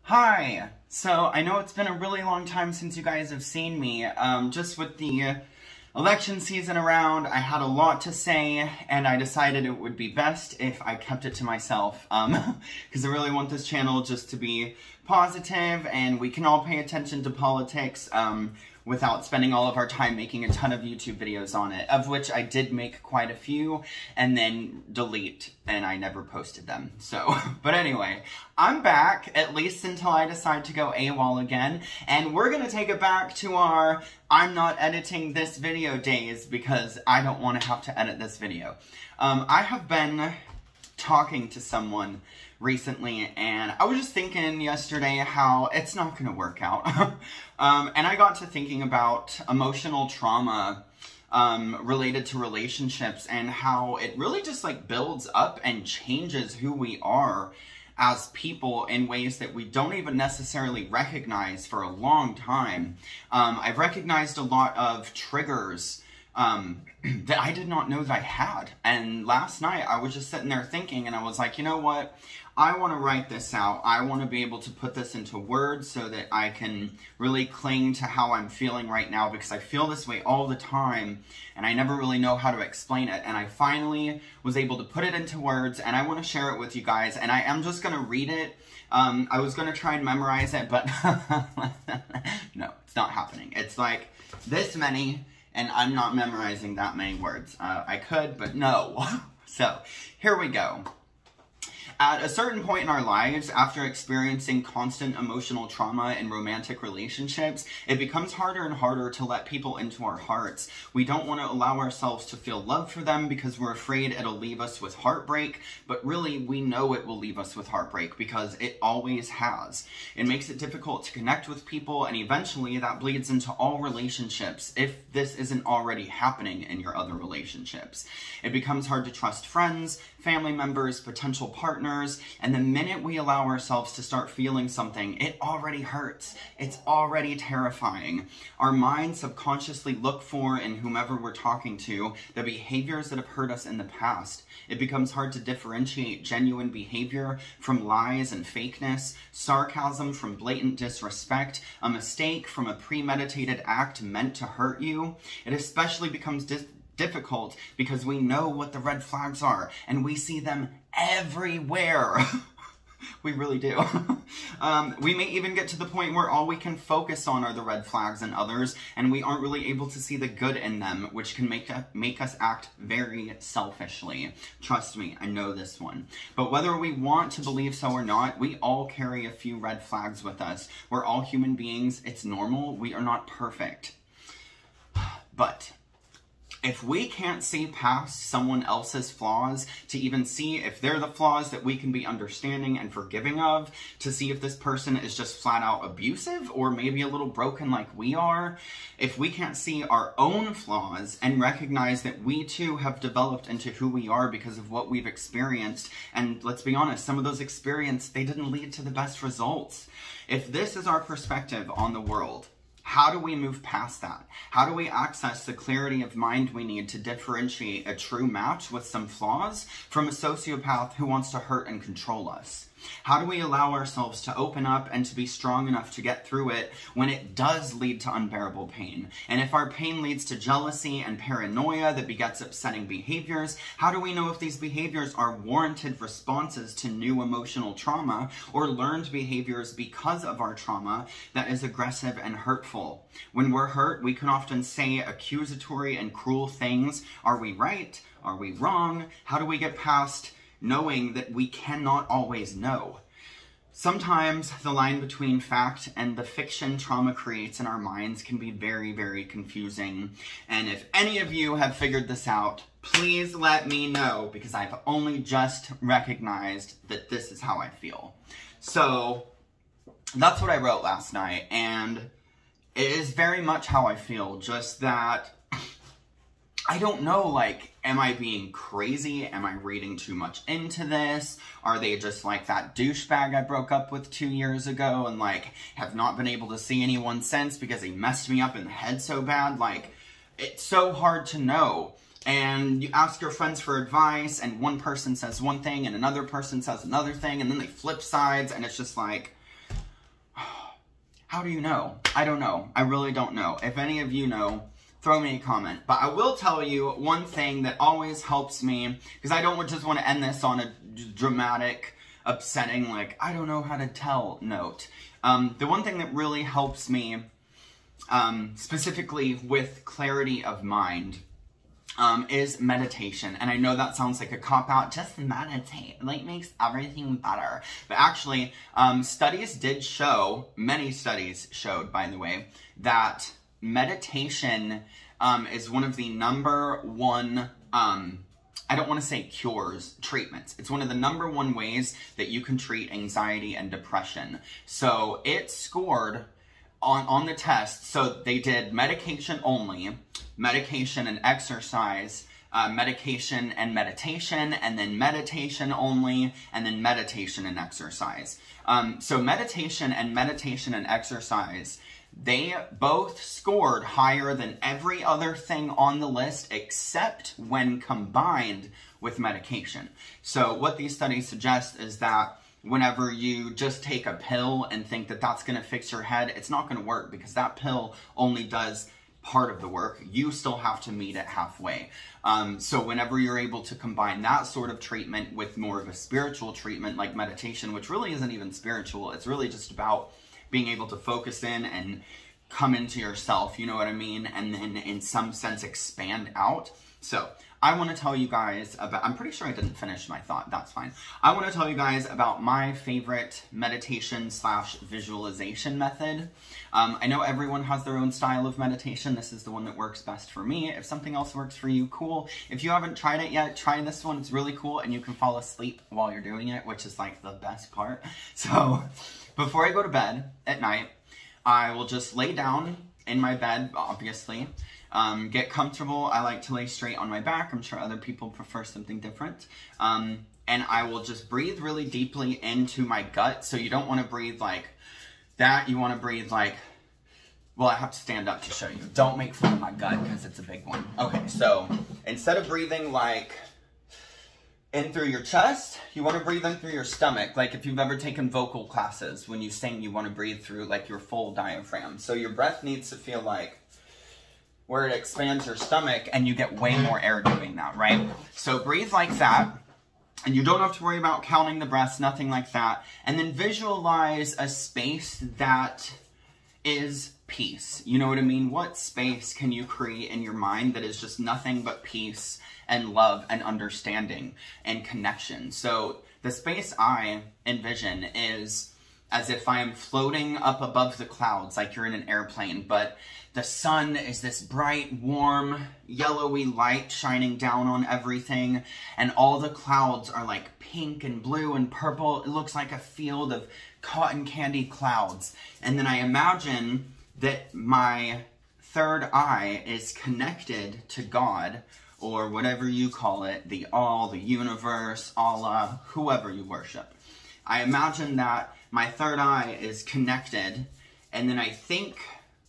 Hi! So, I know it's been a really long time since you guys have seen me. Just with the election season around, I had a lot to say, and I decided it would be best if I kept it to myself. Because I really want this channel just to be positive, and we can all pay attention to politics, without spending all of our time making a ton of YouTube videos on it, of which I did make quite a few, and then delete, and I never posted them. So, but anyway, I'm back, at least until I decide to go AWOL again, and we're gonna take it back to our I'm not editing this video days, because I don't want to have to edit this video. I have been talking to someone recently, and I was just thinking yesterday how it's not going to work out. And I got to thinking about emotional trauma related to relationships, and how it really just like builds up and changes who we are as people in ways that we don't even necessarily recognize for a long time. I've recognized a lot of triggers that I did not know that I had. And last night I was just sitting there thinking, and I was like, you know what? I want to write this out. I want to be able to put this into words so that I can really cling to how I'm feeling right now, because I feel this way all the time and I never really know how to explain it. And I finally was able to put it into words, and I want to share it with you guys, and I am just going to read it. I was going to try and memorize it, but no, it's not happening. It's like this many, and I'm not memorizing that many words. I could, but no. So, here we go. At a certain point in our lives, after experiencing constant emotional trauma in romantic relationships, it becomes harder and harder to let people into our hearts. We don't want to allow ourselves to feel love for them because we're afraid it'll leave us with heartbreak, but really we know it will leave us with heartbreak because it always has. It makes it difficult to connect with people, and eventually that bleeds into all relationships if this isn't already happening in your other relationships. It becomes hard to trust friends, family members, potential partners, and the minute we allow ourselves to start feeling something, it already hurts. It's already terrifying. Our minds subconsciously look for, in whomever we're talking to, the behaviors that have hurt us in the past. It becomes hard to differentiate genuine behavior from lies and fakeness, sarcasm from blatant disrespect, a mistake from a premeditated act meant to hurt you. It especially becomes difficult because we know what the red flags are, and we see them everywhere. We really do. We may even get to the point where all we can focus on are the red flags in others, and we aren't really able to see the good in them, which can make us act very selfishly. Trust me, I know this one. But whether we want to believe so or not, we all carry a few red flags with us. We're all human beings. It's normal. We are not perfect. But if we can't see past someone else's flaws to even see if they're the flaws that we can be understanding and forgiving of, to see if this person is just flat out abusive or maybe a little broken like we are, if we can't see our own flaws and recognize that we too have developed into who we are because of what we've experienced, and let's be honest, some of those experiences, they didn't lead to the best results. If this is our perspective on the world, how do we move past that? How do we access the clarity of mind we need to differentiate a true match with some flaws from a sociopath who wants to hurt and control us? How do we allow ourselves to open up and to be strong enough to get through it when it does lead to unbearable pain? And if our pain leads to jealousy and paranoia that begets upsetting behaviors, how do we know if these behaviors are warranted responses to new emotional trauma or learned behaviors because of our trauma that is aggressive and hurtful? When we're hurt, we can often say accusatory and cruel things. Are we right? Are we wrong? How do we get past knowing that we cannot always know? Sometimes the line between fact and the fiction trauma creates in our minds can be very, very confusing. And if any of you have figured this out, please let me know, because I've only just recognized that this is how I feel. So that's what I wrote last night, and it is very much how I feel, just that I don't know, like, am I being crazy? Am I reading too much into this? Are they just like that douchebag I broke up with 2 years ago and, like, have not been able to see anyone since because he messed me up in the head so bad? Like, it's so hard to know. And you ask your friends for advice, and one person says one thing, and another person says another thing, and then they flip sides, and it's just like, How do you know? I don't know. I really don't know. If any of you know, throw me a comment. But I will tell you one thing that always helps me, because I don't just want to end this on a dramatic, upsetting, like, I don't know how to tell note. The one thing that really helps me, specifically with clarity of mind, is meditation. And I know that sounds like a cop-out, just meditate, like, makes everything better. But actually, studies did show, many studies showed, by the way, that meditation is one of the #1, I don't want to say cures, treatments. It's one of the #1 ways that you can treat anxiety and depression. So it scored on the test. So they did medication only, medication and exercise, medication and meditation, and then meditation only, and then meditation and exercise. So meditation and exercise, they both scored higher than every other thing on the list except when combined with medication. So what these studies suggest is that whenever you just take a pill and think that that's going to fix your head, it's not going to work, because that pill only does part of the work. You still have to meet it halfway. So whenever you're able to combine that sort of treatment with more of a spiritual treatment like meditation, which really isn't even spiritual, it's really just about being able to focus in and come into yourself, you know what I mean? And then in some sense expand out. So I want to tell you guys about, I'm pretty sure I didn't finish my thought, that's fine. I want to tell you guys about my favorite meditation / visualization method. I know everyone has their own style of meditation. This is the one that works best for me. If something else works for you, cool. If you haven't tried it yet, try this one. It's really cool, and you can fall asleep while you're doing it, which is like the best part. So before I go to bed at night, I will just lay down in my bed, obviously. Get comfortable. I like to lay straight on my back. I'm sure other people prefer something different. And I will just breathe really deeply into my gut. So you don't want to breathe like that. You want to breathe like, well, I have to stand up to show you. Don't make fun of my gut because it's a big one. Okay, so instead of breathing like in through your chest, you want to breathe in through your stomach. Like if you've ever taken vocal classes, when you sing, you want to breathe through like your full diaphragm. So your breath needs to feel like where it expands your stomach, and you get way more air doing that, right? So breathe like that, and you don't have to worry about counting the breaths, nothing like that. And then visualize a space that is peace. You know what I mean? What space can you create in your mind that is just nothing but peace and love and understanding and connection? So the space I envision is as if I am floating up above the clouds, like you're in an airplane, but the sun is this bright, warm, yellowy light shining down on everything, and all the clouds are like pink and blue and purple. It looks like a field of cotton candy clouds. And then I imagine that my third eye is connected to God, or whatever you call it, the all, the universe, Allah, whoever you worship. I imagine that my third eye is connected, and then I think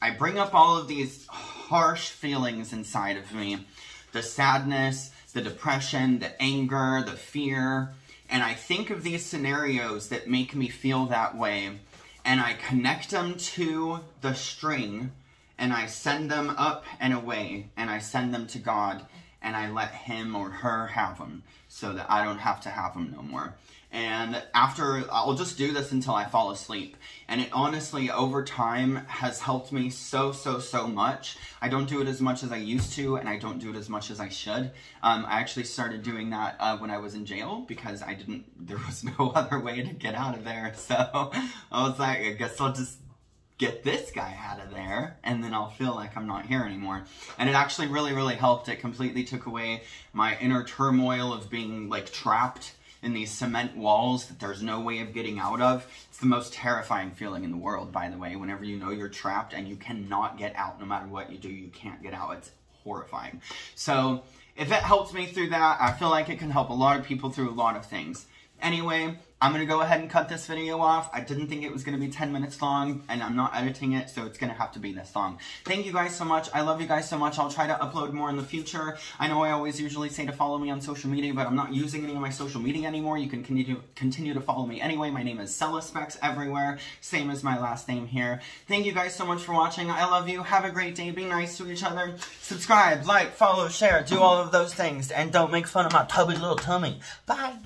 I bring up all of these harsh feelings inside of me, the sadness, the depression, the anger, the fear, and I think of these scenarios that make me feel that way, and I connect them to the string, and I send them up and away, and I send them to God, and I let him or her have them, so that I don't have to have them no more. And after, I'll just do this until I fall asleep. And it honestly, over time, has helped me so much. I don't do it as much as I used to, and I don't do it as much as I should. I actually started doing that when I was in jail, because there was no other way to get out of there. So I was like, I guess I'll just get this guy out of there, and then I'll feel like I'm not here anymore. And it actually really helped. It completely took away my inner turmoil of being like trapped in these cement walls that there's no way of getting out of. It's the most terrifying feeling in the world, by the way, whenever you know you're trapped and you cannot get out. No matter what you do, you can't get out. It's horrifying. So if it helps me through that, I feel like it can help a lot of people through a lot of things. Anyway, I'm going to go ahead and cut this video off. I didn't think it was going to be 10 minutes long, and I'm not editing it, so it's going to have to be this long. Thank you guys so much. I love you guys so much. I'll try to upload more in the future. I know I always usually say to follow me on social media, but I'm not using any of my social media anymore. You can continue to follow me anyway. My name is Celespecs everywhere, same as my last name here. Thank you guys so much for watching. I love you. Have a great day. Be nice to each other. Subscribe, like, follow, share, do all of those things, and don't make fun of my tubby little tummy. Bye.